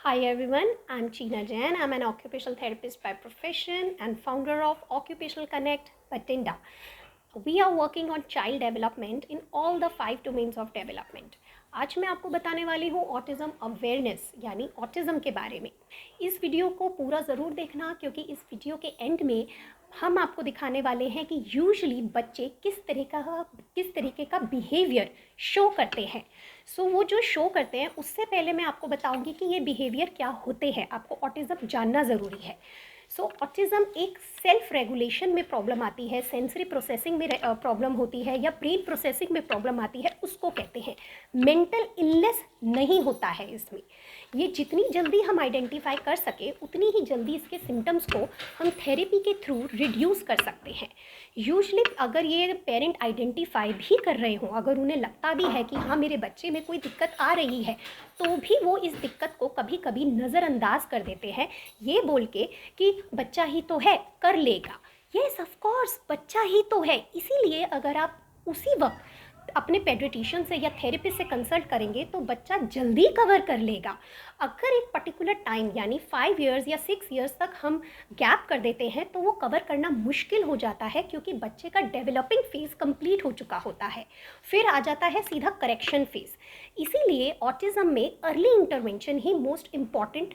Hi everyone, I'm Cheena Jain. I'm an occupational therapist by profession and founder of Occupational Connect Batinda. We are working on child development in all the 5 domains of development. आज मैं आपको बताने वाली हूँ autism awareness यानी autism के बारे में। इस वीडियो को पूरा ज़रूर देखना क्योंकि इस वीडियो के एंड में हम आपको दिखाने वाले हैं कि यूजुअली बच्चे किस तरीके का बिहेवियर शो करते हैं। वो जो शो करते हैं उससे पहले मैं आपको बताऊंगी कि ये बिहेवियर क्या होते हैं, आपको ऑटिज़म जानना ज़रूरी है। ऑटिज़म एक सेल्फ रेगुलेशन में प्रॉब्लम आती है, सेंसरी प्रोसेसिंग में प्रॉब्लम होती है या ब्रेन प्रोसेसिंग में प्रॉब्लम आती है, उसको कहते हैं। मेंटल इलनेस नहीं होता है इसमें। ये जितनी जल्दी हम आइडेंटिफाई कर सके उतनी ही जल्दी इसके सिम्टम्स को हम थेरेपी के थ्रू रिड्यूस कर सकते हैं। यूजली अगर ये पेरेंट आइडेंटिफाई भी कर रहे हों, अगर उन्हें लगता भी है कि हाँ मेरे बच्चे में कोई दिक्कत आ रही है, तो भी वो इस दिक्कत को कभी कभी नज़रअंदाज कर देते हैं ये बोल के कि बच्चा ही तो है, कर लेगा। यस ऑफ कोर्स, बच्चा ही तो है। इसीलिए अगर आप उसी वक्त अपने पेडियाट्रिशियन से या थेरेपिस्ट से कंसल्ट करेंगे तो बच्चा जल्दी कवर कर लेगा। अगर एक पर्टिकुलर टाइम यानी 5 इयर्स या 6 इयर्स तक हम गैप कर देते हैं तो वो कवर करना मुश्किल हो जाता है क्योंकि बच्चे का डेवलपिंग फेज़ कंप्लीट हो चुका होता है। फिर आ जाता है सीधा करेक्शन फेज़। इसीलिए ऑटिज़म में अर्ली इंटरवेंशन ही मोस्ट इम्पॉर्टेंट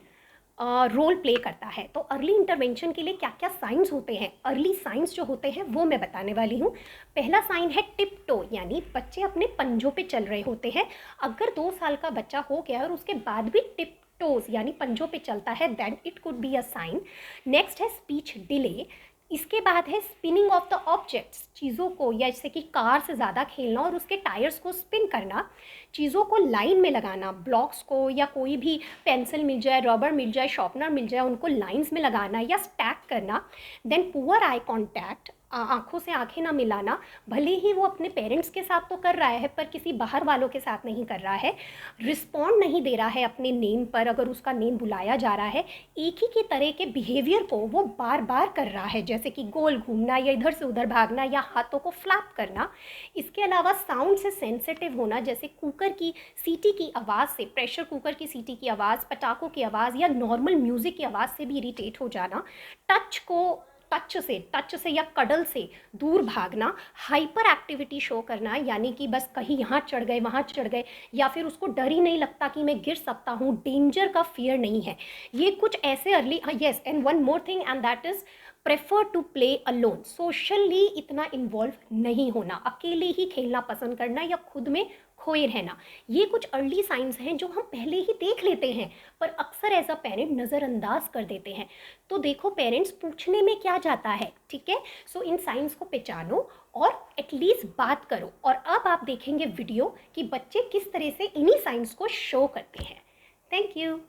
रोल प्ले करता है। तो अर्ली इंटरवेंशन के लिए क्या क्या साइंस होते हैं, अर्ली साइंस जो होते हैं वो मैं बताने वाली हूँ। पहला साइन है टिप टो, यानी बच्चे अपने पंजों पे चल रहे होते हैं। अगर 2 साल का बच्चा हो गया और उसके बाद भी टिप टोज यानी पंजों पे चलता है, then it could be a sign. Next है स्पीच डिले। इसके बाद है स्पिनिंग ऑफ द ऑब्जेक्ट्स, चीज़ों को या जैसे कि कार से ज़्यादा खेलना और उसके टायर्स को स्पिन करना, चीज़ों को लाइन में लगाना, ब्लॉक्स को या कोई भी पेंसिल मिल जाए, रबर मिल जाए, शॉर्पनर मिल जाए, उनको लाइंस में लगाना या स्टैक करना। देन पुअर आई कॉन्टैक्ट, आँखों से आँखें ना मिलाना, भले ही वो अपने पेरेंट्स के साथ तो कर रहा है पर किसी बाहर वालों के साथ नहीं कर रहा है। रिस्पॉन्ड नहीं दे रहा है अपने नेम पर, अगर उसका नेम बुलाया जा रहा है। एक ही के तरह के बिहेवियर को वो बार बार कर रहा है, जैसे कि गोल घूमना या इधर से उधर भागना या हाथों को फ्लैप करना। इसके अलावा साउंड से सेंसिटिव होना, जैसे कुकर की सीटी की आवाज़ से, प्रेशर कुकर की सीटी की आवाज़, पटाखों की आवाज़ या नॉर्मल म्यूज़िक की आवाज़ से भी इरिटेट हो जाना। टच से या कडल से दूर भागना। हाइपर एक्टिविटी शो करना, यानी कि बस कहीं यहाँ चढ़ गए वहाँ चढ़ गए, या फिर उसको डर ही नहीं लगता कि मैं गिर सकता हूँ, डेंजर का फियर नहीं है। ये कुछ ऐसे early, yes, and one more thing and that is prefer to play alone. Socially इतना इन्वॉल्व नहीं होना, अकेले ही खेलना पसंद करना या खुद में खोए रहना। ये कुछ अर्ली साइंस हैं जो हम पहले ही देख लेते हैं पर अक्सर एज अ पेरेंट नज़रअंदाज कर देते हैं। तो देखो पेरेंट्स पूछने में क्या जाता है, ठीक है। इन साइंस को पहचानो और एटलीस्ट बात करो। और अब आप देखेंगे वीडियो कि बच्चे किस तरह से इन्हीं साइंस को शो करते हैं। Thank you.